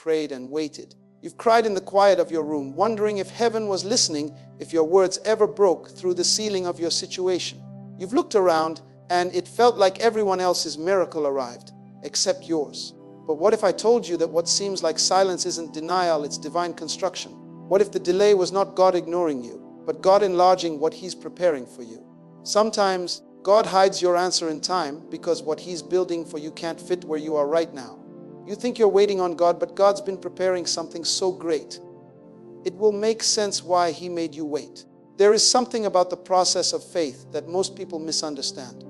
prayed and waited. You've cried in the quiet of your room, wondering if heaven was listening, if your words ever broke through the ceiling of your situation. You've looked around, and it felt like everyone else's miracle arrived, except yours. But what if I told you that what seems like silence isn't denial, it's divine construction? What if the delay was not God ignoring you, but God enlarging what He's preparing for you? Sometimes God hides your answer in time because what He's building for you can't fit where you are right now. You think you're waiting on God, but God's been preparing something so great. It will make sense why He made you wait. There is something about the process of faith that most people misunderstand.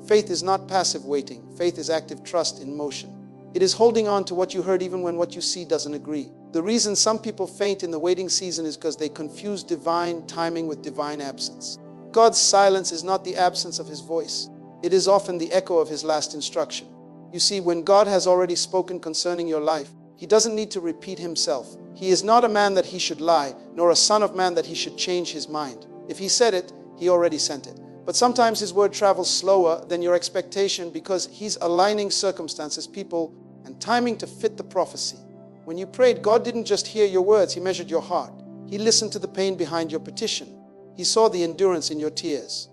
Faith is not passive waiting. Faith is active trust in motion. It is holding on to what you heard even when what you see doesn't agree. The reason some people faint in the waiting season is because they confuse divine timing with divine absence. God's silence is not the absence of His voice. It is often the echo of His last instruction. You see, when God has already spoken concerning your life, He doesn't need to repeat Himself. He is not a man that He should lie, nor a son of man that He should change His mind. If He said it, He already sent it. But sometimes His word travels slower than your expectation because He's aligning circumstances, people, and timing to fit the prophecy. When you prayed, God didn't just hear your words, He measured your heart. He listened to the pain behind your petition. He saw the endurance in your tears.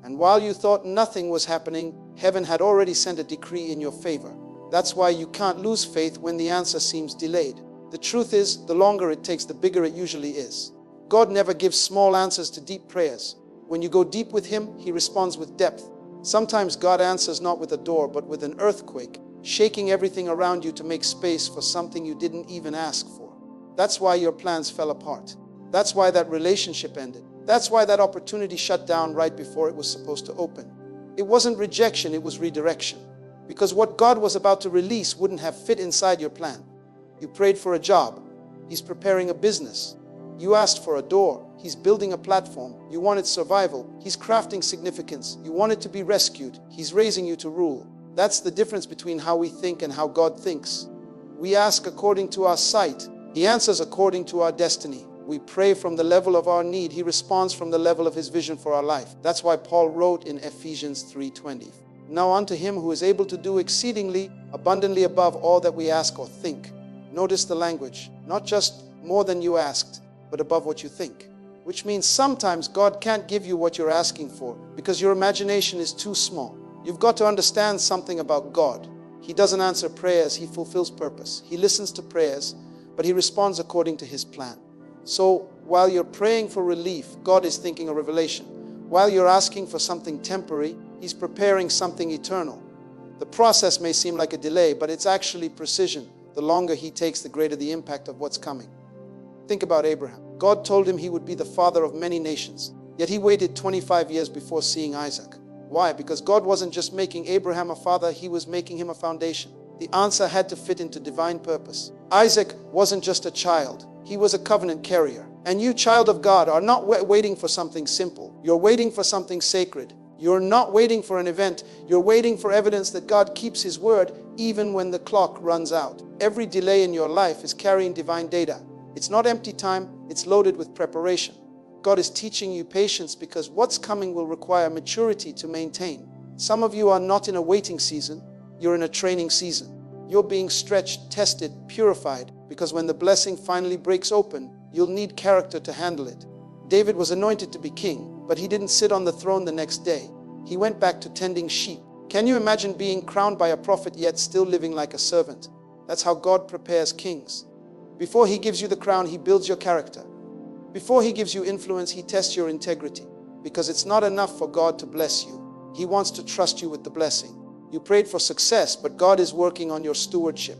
And while you thought nothing was happening, heaven had already sent a decree in your favor. That's why you can't lose faith when the answer seems delayed. The truth is, the longer it takes, the bigger it usually is. God never gives small answers to deep prayers. When you go deep with Him, He responds with depth. Sometimes God answers not with a door, but with an earthquake, shaking everything around you to make space for something you didn't even ask for. That's why your plans fell apart. That's why that relationship ended. That's why that opportunity shut down right before it was supposed to open. It wasn't rejection, it was redirection. Because what God was about to release wouldn't have fit inside your plan. You prayed for a job. He's preparing a business. You asked for a door. He's building a platform. You wanted survival. He's crafting significance. You wanted to be rescued. He's raising you to rule. That's the difference between how we think and how God thinks. We ask according to our sight. He answers according to our destiny. We pray from the level of our need. He responds from the level of His vision for our life. That's why Paul wrote in Ephesians 3:20, "Now unto Him who is able to do exceedingly abundantly above all that we ask or think." Notice the language. Not just more than you asked, but above what you think. Which means sometimes God can't give you what you're asking for because your imagination is too small. You've got to understand something about God. He doesn't answer prayers, He fulfills purpose. He listens to prayers, but He responds according to His plan. So while you're praying for relief, God is thinking a revelation. While you're asking for something temporary, He's preparing something eternal. The process may seem like a delay, but it's actually precision. The longer He takes, the greater the impact of what's coming. Think about Abraham. God told him he would be the father of many nations, yet he waited 25 years before seeing Isaac. Why? Because God wasn't just making Abraham a father, He was making him a foundation. The answer had to fit into divine purpose. Isaac wasn't just a child, he was a covenant carrier. And you, child of God, are not waiting for something simple. You're waiting for something sacred. You're not waiting for an event. You're waiting for evidence that God keeps His word even when the clock runs out. Every delay in your life is carrying divine data. It's not empty time, it's loaded with preparation. God is teaching you patience because what's coming will require maturity to maintain. Some of you are not in a waiting season, you're in a training season. You're being stretched, tested, purified, because when the blessing finally breaks open, you'll need character to handle it. David was anointed to be king, but he didn't sit on the throne the next day. He went back to tending sheep. Can you imagine being crowned by a prophet yet still living like a servant? That's how God prepares kings. Before He gives you the crown, He builds your character. Before He gives you influence, He tests your integrity. Because it's not enough for God to bless you. He wants to trust you with the blessing. You prayed for success, but God is working on your stewardship.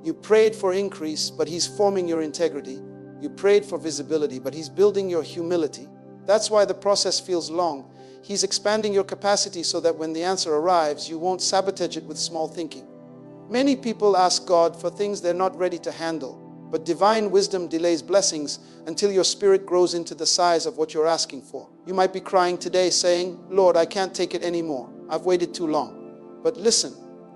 You prayed for increase, but He's forming your integrity. You prayed for visibility, but He's building your humility. That's why the process feels long. He's expanding your capacity so that when the answer arrives, you won't sabotage it with small thinking. Many people ask God for things they're not ready to handle. But divine wisdom delays blessings until your spirit grows into the size of what you're asking for. You might be crying today saying, "Lord, I can't take it anymore. I've waited too long." But listen,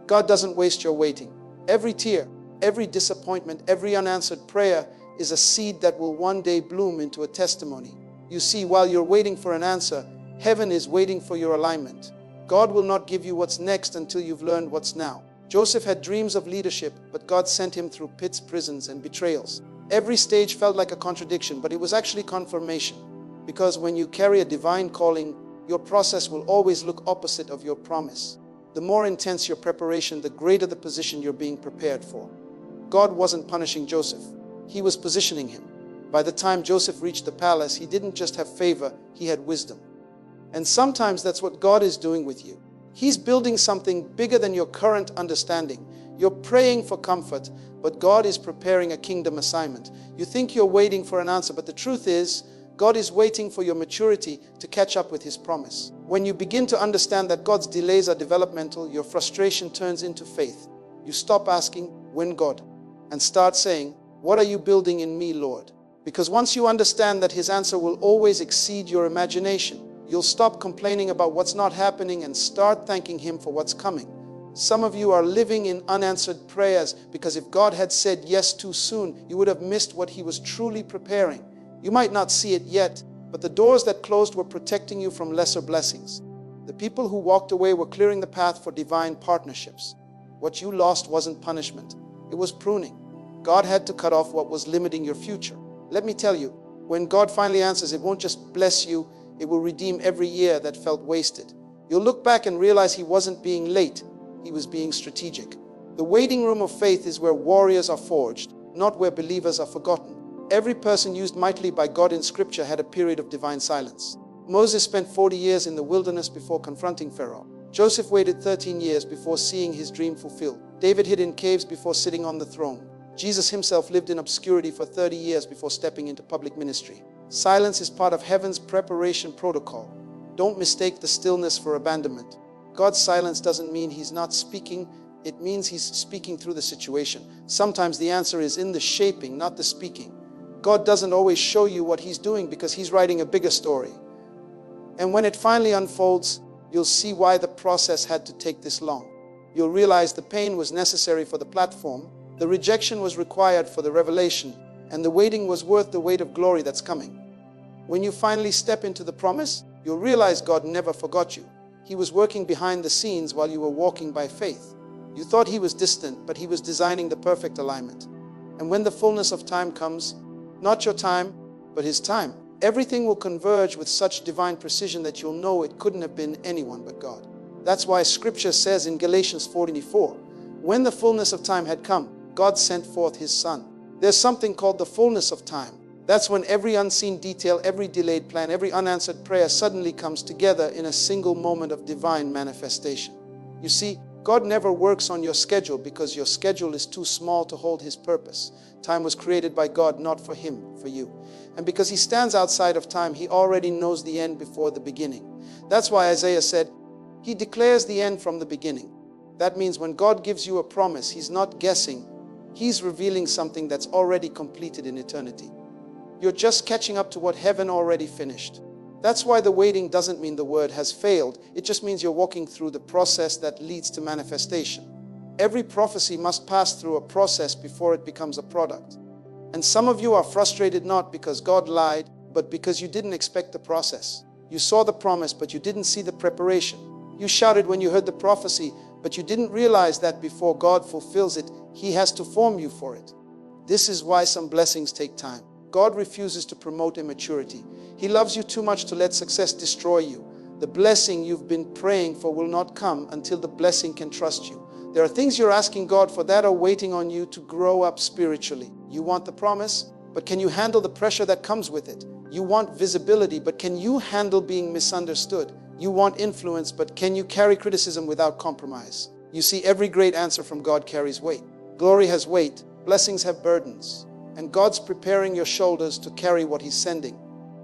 God doesn't waste your waiting. Every tear, every disappointment, every unanswered prayer is a seed that will one day bloom into a testimony. You see, while you're waiting for an answer, heaven is waiting for your alignment. God will not give you what's next until you've learned what's now. Joseph had dreams of leadership, but God sent him through pits, prisons, and betrayals. Every stage felt like a contradiction, but it was actually confirmation. Because when you carry a divine calling, your process will always look opposite of your promise. The more intense your preparation, the greater the position you're being prepared for. God wasn't punishing Joseph. He was positioning him. By the time Joseph reached the palace, he didn't just have favor, he had wisdom. And sometimes that's what God is doing with you. He's building something bigger than your current understanding. You're praying for comfort, but God is preparing a kingdom assignment. You think you're waiting for an answer, but the truth is, God is waiting for your maturity to catch up with His promise. When you begin to understand that God's delays are developmental, your frustration turns into faith. You stop asking, "When, God?" and start saying, "What are you building in me, Lord?" Because once you understand that His answer will always exceed your imagination, you'll stop complaining about what's not happening and start thanking Him for what's coming. Some of you are living in unanswered prayers because if God had said yes too soon, you would have missed what He was truly preparing. You might not see it yet, but the doors that closed were protecting you from lesser blessings. The people who walked away were clearing the path for divine partnerships. What you lost wasn't punishment, it was pruning. God had to cut off what was limiting your future. Let me tell you, when God finally answers, it won't just bless you, it will redeem every year that felt wasted. You'll look back and realize He wasn't being late, He was being strategic. The waiting room of faith is where warriors are forged, not where believers are forgotten. Every person used mightily by God in Scripture had a period of divine silence. Moses spent 40 years in the wilderness before confronting Pharaoh. Joseph waited 13 years before seeing his dream fulfilled. David hid in caves before sitting on the throne. Jesus Himself lived in obscurity for 30 years before stepping into public ministry. Silence is part of heaven's preparation protocol. Don't mistake the stillness for abandonment. God's silence doesn't mean He's not speaking. It means He's speaking through the situation. Sometimes the answer is in the shaping, not the speaking. God doesn't always show you what He's doing because He's writing a bigger story. And when it finally unfolds, you'll see why the process had to take this long. You'll realize the pain was necessary for the platform, the rejection was required for the revelation, and the waiting was worth the weight of glory that's coming. When you finally step into the promise, you'll realize God never forgot you. He was working behind the scenes while you were walking by faith. You thought He was distant, but He was designing the perfect alignment. And when the fullness of time comes, not your time, but His time, everything will converge with such divine precision that you'll know it couldn't have been anyone but God. That's why Scripture says in Galatians 4:24, when the fullness of time had come, God sent forth His Son. There's something called the fullness of time. That's when every unseen detail, every delayed plan, every unanswered prayer suddenly comes together in a single moment of divine manifestation. You see, God never works on your schedule because your schedule is too small to hold His purpose. Time was created by God, not for Him, for you. And because He stands outside of time, He already knows the end before the beginning. That's why Isaiah said, He declares the end from the beginning. That means when God gives you a promise, He's not guessing. He's revealing something that's already completed in eternity. You're just catching up to what heaven already finished. That's why the waiting doesn't mean the word has failed. It just means you're walking through the process that leads to manifestation. Every prophecy must pass through a process before it becomes a product. And some of you are frustrated not because God lied, but because you didn't expect the process. You saw the promise, but you didn't see the preparation. You shouted when you heard the prophecy, but you didn't realize that before God fulfills it, He has to form you for it. This is why some blessings take time. God refuses to promote immaturity. He loves you too much to let success destroy you. The blessing you've been praying for will not come until the blessing can trust you. There are things you're asking God for that are waiting on you to grow up spiritually. You want the promise, but can you handle the pressure that comes with it? You want visibility, but can you handle being misunderstood? You want influence, but can you carry criticism without compromise? You see, every great answer from God carries weight. Glory has weight, blessings have burdens, and God's preparing your shoulders to carry what He's sending.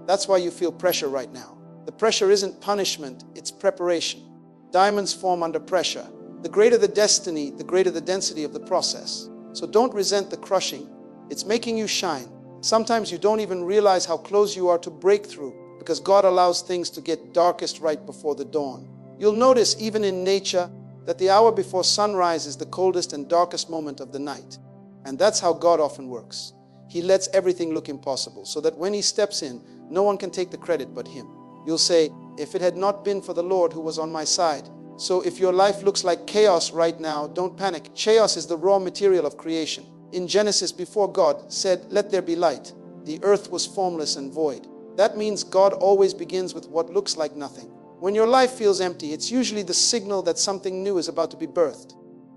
That's why you feel pressure right now. The pressure isn't punishment, it's preparation. Diamonds form under pressure. The greater the destiny, the greater the density of the process. So don't resent the crushing. It's making you shine. Sometimes you don't even realize how close you are to breakthrough because God allows things to get darkest right before the dawn. You'll notice even in nature that the hour before sunrise is the coldest and darkest moment of the night. And that's how God often works. He lets everything look impossible so that when He steps in, no one can take the credit but Him. You'll say, if it had not been for the Lord who was on my side, So if your life looks like chaos right now, don't panic. Chaos is the raw material of creation. In Genesis, before God said, "Let there be light," the earth was formless and void. That means God always begins with what looks like nothing. When your life feels empty, it's usually the signal that something new is about to be birthed.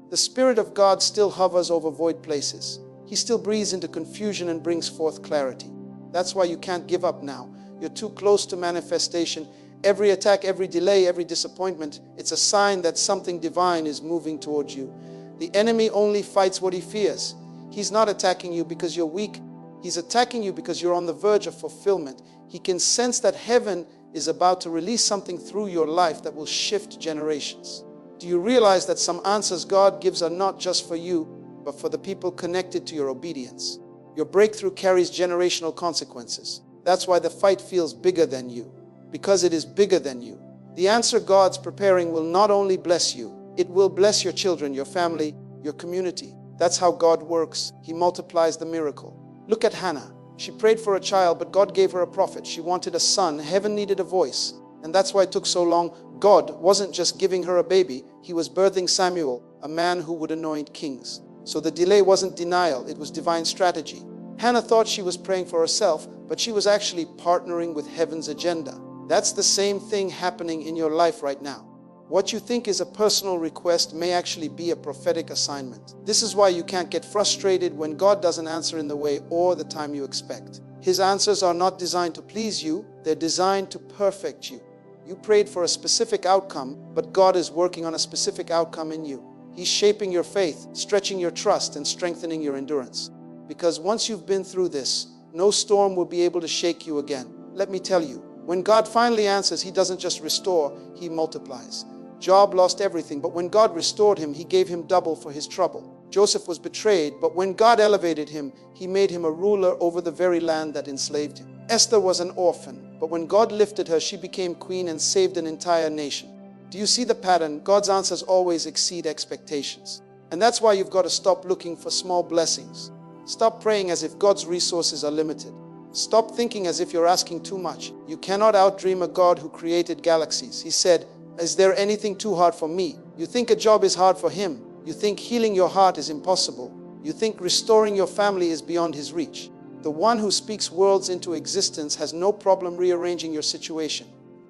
The Spirit of God still hovers over void places. He still breathes into confusion and brings forth clarity. That's why you can't give up now. You're too close to manifestation. Every attack, every delay, every disappointment, it's a sign that something divine is moving towards you. The enemy only fights what he fears. He's not attacking you because you're weak. He's attacking you because you're on the verge of fulfillment. He can sense that heaven is about to release something through your life that will shift generations. Do you realize that some answers God gives are not just for you, but for the people connected to your obedience? Your breakthrough carries generational consequences. That's why the fight feels bigger than you, because it is bigger than you. The answer God's preparing will not only bless you, it will bless your children, your family, your community. That's how God works. He multiplies the miracle. Look at Hannah. She prayed for a child, but God gave her a prophet. She wanted a son. Heaven needed a voice. And that's why it took so long. God wasn't just giving her a baby. He was birthing Samuel, a man who would anoint kings. So the delay wasn't denial. It was divine strategy. Hannah thought she was praying for herself, but she was actually partnering with heaven's agenda. That's the same thing happening in your life right now. What you think is a personal request may actually be a prophetic assignment. This is why you can't get frustrated when God doesn't answer in the way or the time you expect. His answers are not designed to please you, they're designed to perfect you. You prayed for a specific outcome, but God is working on a specific outcome in you. He's shaping your faith, stretching your trust, and strengthening your endurance. Because once you've been through this, no storm will be able to shake you again. Let me tell you, when God finally answers, He doesn't just restore, He multiplies. Job lost everything, but when God restored him, He gave him double for his trouble. Joseph was betrayed, but when God elevated him, He made him a ruler over the very land that enslaved him. Esther was an orphan, but when God lifted her, she became queen and saved an entire nation. Do you see the pattern? God's answers always exceed expectations. And that's why you've got to stop looking for small blessings. Stop praying as if God's resources are limited. Stop thinking as if you're asking too much. You cannot outdream a God who created galaxies. He said, "Is there anything too hard for me?" You think a job is hard for Him. You think healing your heart is impossible. You think restoring your family is beyond His reach. The one who speaks worlds into existence has no problem rearranging your situation.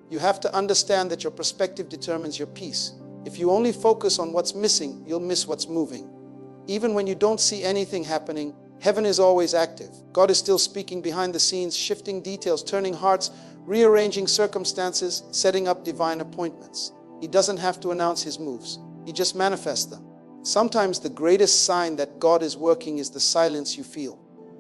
You have to understand that your perspective determines your peace. If you only focus on what's missing, you'll miss what's moving. Even when you don't see anything happening, heaven is always active. God is still speaking behind the scenes, shifting details, turning hearts, rearranging circumstances, setting up divine appointments. He doesn't have to announce His moves. He just manifests them. Sometimes the greatest sign that God is working is the silence you feel.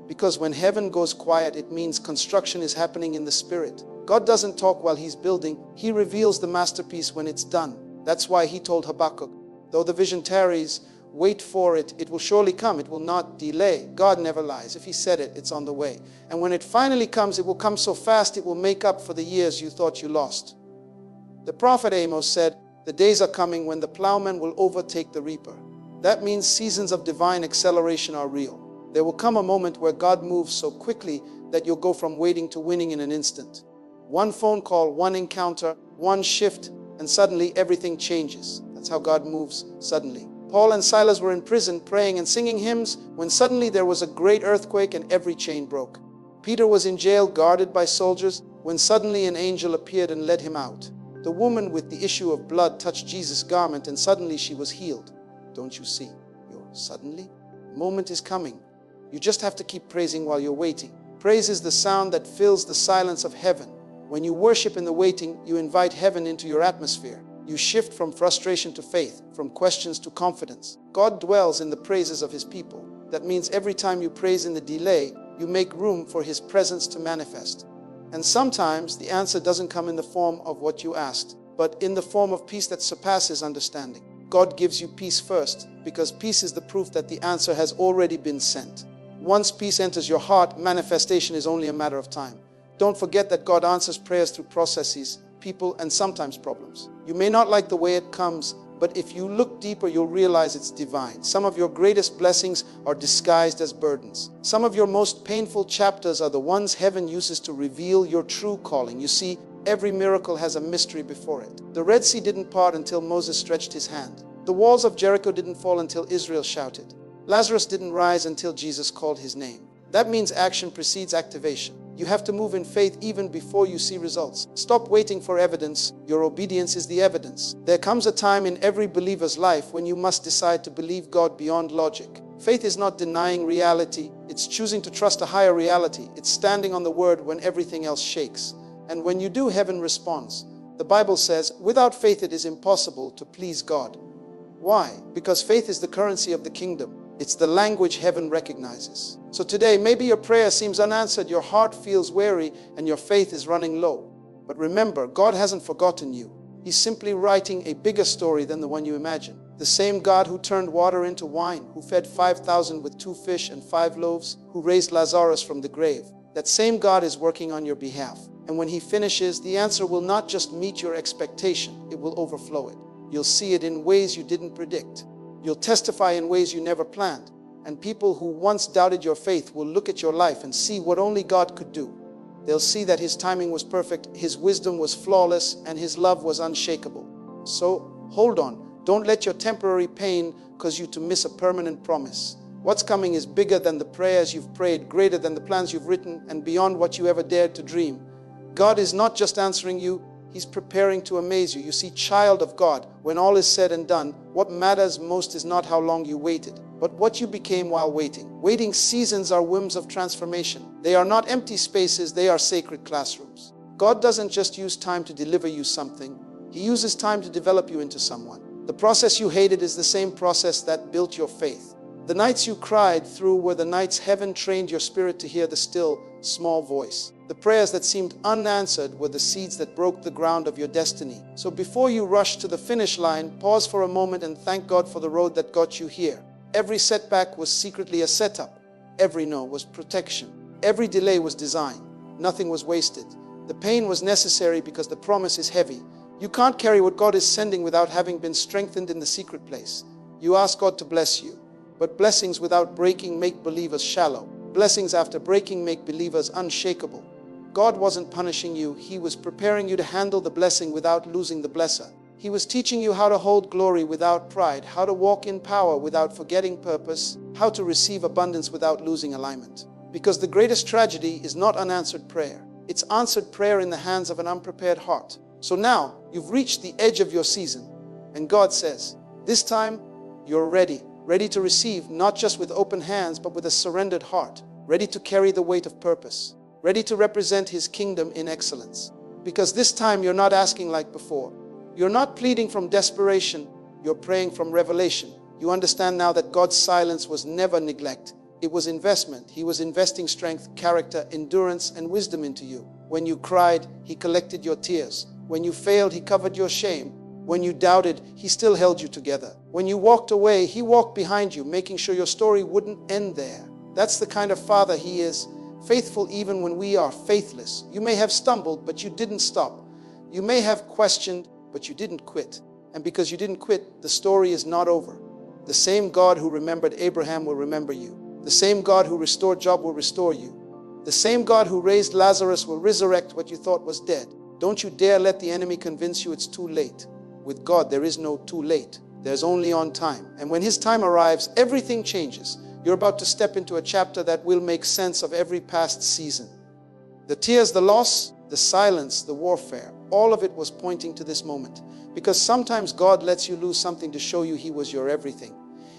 Because when heaven goes quiet, it means construction is happening in the spirit. God doesn't talk while He's building. He reveals the masterpiece when it's done. That's why He told Habakkuk, "Though the vision tarries, wait for it. It will surely come. It will not delay." God never lies. If He said it, it's on the way. And when it finally comes, it will come so fast it will make up for the years you thought you lost. The prophet Amos said, "The days are coming when the plowman will overtake the reaper." That means seasons of divine acceleration are real. There will come a moment where God moves so quickly that you'll go from waiting to winning in an instant. One phone call, one encounter, one shift, and suddenly everything changes. That's how God moves suddenly. Paul and Silas were in prison praying and singing hymns when suddenly there was a great earthquake and every chain broke. Peter was in jail guarded by soldiers when suddenly an angel appeared and led him out. The woman with the issue of blood touched Jesus' garment and suddenly she was healed. Don't you see? Suddenly? The moment is coming. You just have to keep praising while you're waiting. Praise is the sound that fills the silence of heaven. When you worship in the waiting, you invite heaven into your atmosphere. You shift from frustration to faith, from questions to confidence. God dwells in the praises of His people. That means every time you praise in the delay, you make room for His presence to manifest. And sometimes the answer doesn't come in the form of what you asked, but in the form of peace that surpasses understanding. God gives you peace first, because peace is the proof that the answer has already been sent. Once peace enters your heart, manifestation is only a matter of time. Don't forget that God answers prayers through processes, people, and sometimes problems. You may not like the way it comes, but if you look deeper, you'll realize it's divine. Some of your greatest blessings are disguised as burdens. Some of your most painful chapters are the ones heaven uses to reveal your true calling. You see, every miracle has a mystery before it. The Red Sea didn't part until Moses stretched his hand. The walls of Jericho didn't fall until Israel shouted. Lazarus didn't rise until Jesus called his name. That means action precedes activation. You have to move in faith even before you see results. Stop waiting for evidence. Your obedience is the evidence. There comes a time in every believer's life when you must decide to believe God beyond logic. Faith is not denying reality. It's choosing to trust a higher reality. It's standing on the word when everything else shakes. And when you do, heaven responds. The Bible says, without faith it is impossible to please God. Why? Because faith is the currency of the kingdom. It's the language heaven recognizes. So today, maybe your prayer seems unanswered, your heart feels weary, and your faith is running low. But remember, God hasn't forgotten you. He's simply writing a bigger story than the one you imagine. The same God who turned water into wine, who fed 5,000 with 2 fish and 5 loaves, who raised Lazarus from the grave, that same God is working on your behalf. And when He finishes, the answer will not just meet your expectation, it will overflow it. You'll see it in ways you didn't predict. You'll testify in ways you never planned. And people who once doubted your faith will look at your life and see what only God could do. They'll see that His timing was perfect, His wisdom was flawless, and His love was unshakable. So, hold on. Don't let your temporary pain cause you to miss a permanent promise. What's coming is bigger than the prayers you've prayed, greater than the plans you've written, and beyond what you ever dared to dream. God is not just answering you, He's preparing to amaze you. You see, child of God, when all is said and done, what matters most is not how long you waited, but what you became while waiting. Waiting seasons are wombs of transformation. They are not empty spaces, they are sacred classrooms. God doesn't just use time to deliver you something, He uses time to develop you into someone. The process you hated is the same process that built your faith. The nights you cried through were the nights heaven trained your spirit to hear the still, small voice. The prayers that seemed unanswered were the seeds that broke the ground of your destiny. So before you rush to the finish line, pause for a moment and thank God for the road that got you here. Every setback was secretly a setup. Every no was protection. Every delay was design. Nothing was wasted. The pain was necessary because the promise is heavy. You can't carry what God is sending without having been strengthened in the secret place. You ask God to bless you, but blessings without breaking make believers shallow. Blessings after breaking make believers unshakable. God wasn't punishing you, He was preparing you to handle the blessing without losing the blesser. He was teaching you how to hold glory without pride, how to walk in power without forgetting purpose, how to receive abundance without losing alignment. Because the greatest tragedy is not unanswered prayer. It's answered prayer in the hands of an unprepared heart. So now, you've reached the edge of your season, and God says, this time, you're ready. Ready to receive, not just with open hands, but with a surrendered heart. Ready to carry the weight of purpose. Ready to represent His kingdom in excellence. Because this time you're not asking like before. You're not pleading from desperation, you're praying from revelation. You understand now that God's silence was never neglect. It was investment. He was investing strength, character, endurance, and wisdom into you. When you cried, He collected your tears. When you failed, He covered your shame. When you doubted, He still held you together. When you walked away, He walked behind you, making sure your story wouldn't end there. That's the kind of Father He is. Faithful even when we are faithless. You may have stumbled, but you didn't stop. You may have questioned, but you didn't quit. And because you didn't quit, the story is not over. The same God who remembered Abraham will remember you. The same God who restored Job will restore you. The same God who raised Lazarus will resurrect what you thought was dead. Don't you dare let the enemy convince you it's too late. With God, there is no too late. There's only on time. And when His time arrives, everything changes. You're about to step into a chapter that will make sense of every past season. The tears, the loss, the silence, the warfare, all of it was pointing to this moment. Because sometimes God lets you lose something to show you He was your everything.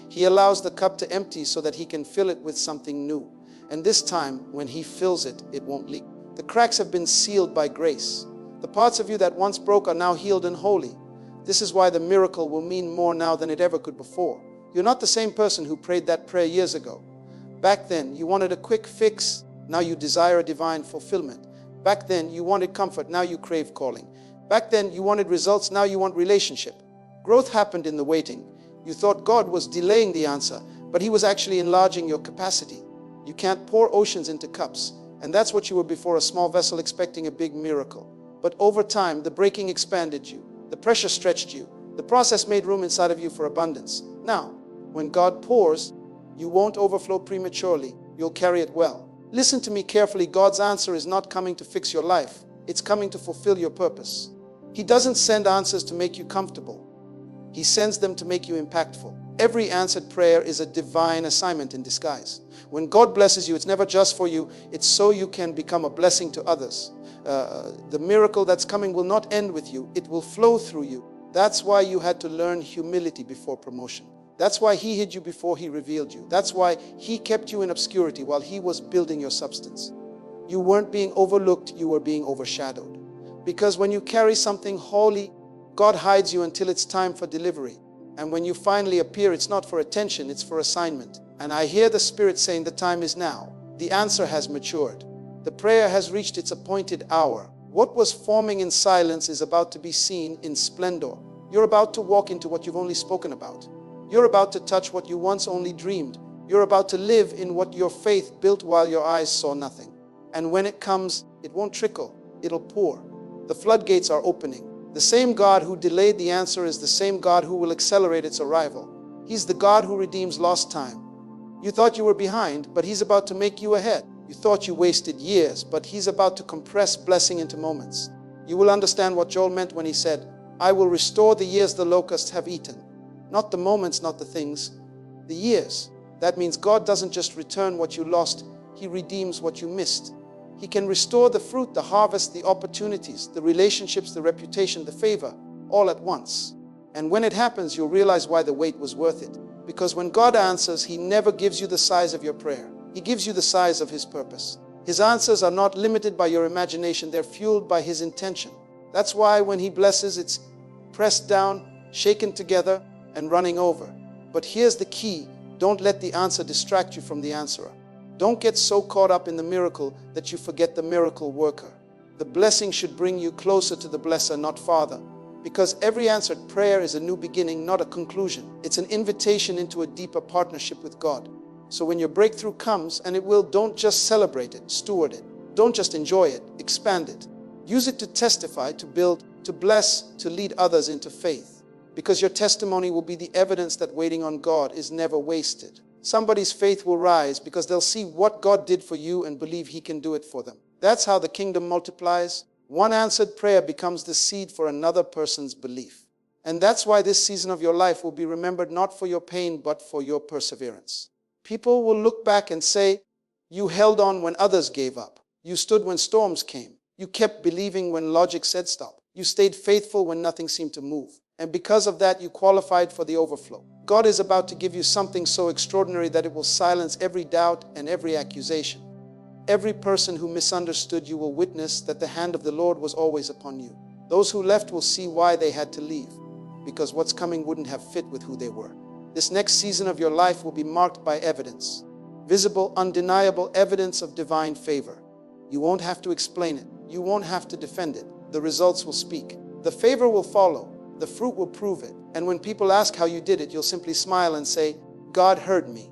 He allows the cup to empty so that He can fill it with something new. And this time, when He fills it, it won't leak. The cracks have been sealed by grace. The parts of you that once broke are now healed and holy. This is why the miracle will mean more now than it ever could before. You're not the same person who prayed that prayer years ago. Back then, you wanted a quick fix. Now you desire a divine fulfillment. Back then, you wanted comfort. Now you crave calling. Back then, you wanted results. Now you want relationship. Growth happened in the waiting. You thought God was delaying the answer, but He was actually enlarging your capacity. You can't pour oceans into cups. And that's what you were before, a small vessel expecting a big miracle. But over time, the breaking expanded you. The pressure stretched you. The process made room inside of you for abundance. Now, when God pours, you won't overflow prematurely. You'll carry it well. Listen to me carefully. God's answer is not coming to fix your life. It's coming to fulfill your purpose. He doesn't send answers to make you comfortable. He sends them to make you impactful. Every answered prayer is a divine assignment in disguise. When God blesses you, it's never just for you. It's so you can become a blessing to others. The miracle that's coming will not end with you. It will flow through you. That's why you had to learn humility before promotion. That's why He hid you before He revealed you. That's why He kept you in obscurity while He was building your substance. You weren't being overlooked, you were being overshadowed. Because when you carry something holy, God hides you until it's time for delivery. And when you finally appear, it's not for attention, it's for assignment. And I hear the Spirit saying the time is now. The answer has matured. The prayer has reached its appointed hour. What was forming in silence is about to be seen in splendor. You're about to walk into what you've only spoken about. You're about to touch what you once only dreamed. You're about to live in what your faith built while your eyes saw nothing. And when it comes, it won't trickle, it'll pour. The floodgates are opening. The same God who delayed the answer is the same God who will accelerate its arrival. He's the God who redeems lost time. You thought you were behind, but He's about to make you ahead. You thought you wasted years, but He's about to compress blessing into moments. You will understand what Joel meant when he said, I will restore the years the locusts have eaten. Not the moments, not the things, the years. That means God doesn't just return what you lost, He redeems what you missed. He can restore the fruit, the harvest, the opportunities, the relationships, the reputation, the favor, all at once. And when it happens, you'll realize why the wait was worth it. Because when God answers, He never gives you the size of your prayer. He gives you the size of His purpose. His answers are not limited by your imagination. They're fueled by His intention. That's why when He blesses, it's pressed down, shaken together, and running over. But here's the key. Don't let the answer distract you from the answerer. Don't get so caught up in the miracle that you forget the miracle worker. The blessing should bring you closer to the blesser, not farther. Because every answered prayer is a new beginning, not a conclusion. It's an invitation into a deeper partnership with God. So when your breakthrough comes, and it will, don't just celebrate it, steward it. Don't just enjoy it, expand it. Use it to testify, to build, to bless, to lead others into faith. Because your testimony will be the evidence that waiting on God is never wasted. Somebody's faith will rise because they'll see what God did for you and believe He can do it for them. That's how the kingdom multiplies. One answered prayer becomes the seed for another person's belief. And that's why this season of your life will be remembered not for your pain, but for your perseverance. People will look back and say, you held on when others gave up. You stood when storms came. You kept believing when logic said stop. You stayed faithful when nothing seemed to move. And because of that, you qualified for the overflow. God is about to give you something so extraordinary that it will silence every doubt and every accusation. Every person who misunderstood you will witness that the hand of the Lord was always upon you. Those who left will see why they had to leave, because what's coming wouldn't have fit with who they were. This next season of your life will be marked by evidence. Visible, undeniable evidence of divine favor. You won't have to explain it. You won't have to defend it. The results will speak. The favor will follow. The fruit will prove it. And when people ask how you did it, you'll simply smile and say, God heard me.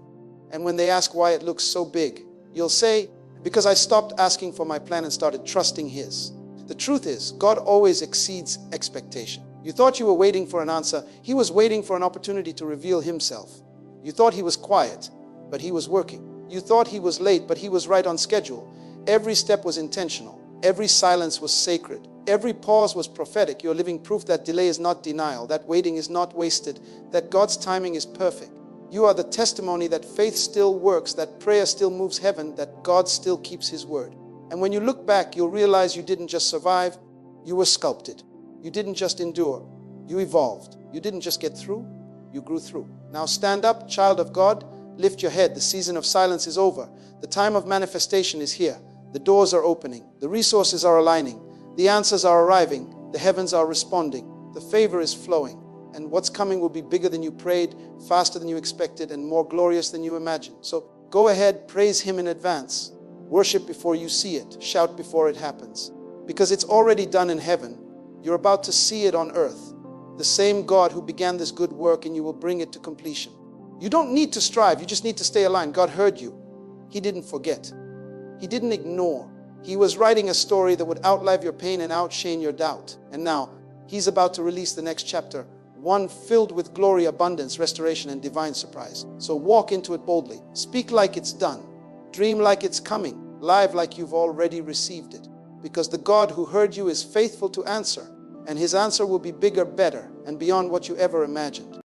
And when they ask why it looks so big, you'll say, because I stopped asking for my plan and started trusting His. The truth is, God always exceeds expectation. You thought you were waiting for an answer. He was waiting for an opportunity to reveal Himself. You thought He was quiet, but He was working. You thought He was late, but He was right on schedule. Every step was intentional. Every silence was sacred. Every pause was prophetic. You're living proof that delay is not denial, that waiting is not wasted, that God's timing is perfect. You are the testimony that faith still works, that prayer still moves heaven, that God still keeps His word. And when you look back, you'll realize you didn't just survive, you were sculpted. You didn't just endure, you evolved. You didn't just get through, you grew through. Now stand up, child of God, lift your head. The season of silence is over. The time of manifestation is here. The doors are opening. The resources are aligning. The answers are arriving. The heavens are responding. The favor is flowing. And what's coming will be bigger than you prayed, faster than you expected, and more glorious than you imagined. So go ahead, praise Him in advance. Worship before you see it. Shout before it happens. Because it's already done in heaven. You're about to see it on earth. The same God who began this good work, and you will bring it to completion. You don't need to strive. You just need to stay aligned. God heard you. He didn't forget. He didn't ignore. He was writing a story that would outlive your pain and outshine your doubt. And now, He's about to release the next chapter, one filled with glory, abundance, restoration, and divine surprise. So walk into it boldly. Speak like it's done. Dream like it's coming. Live like you've already received it. because the God who heard you is faithful to answer, and his answer will be bigger, better, and beyond what you ever imagined.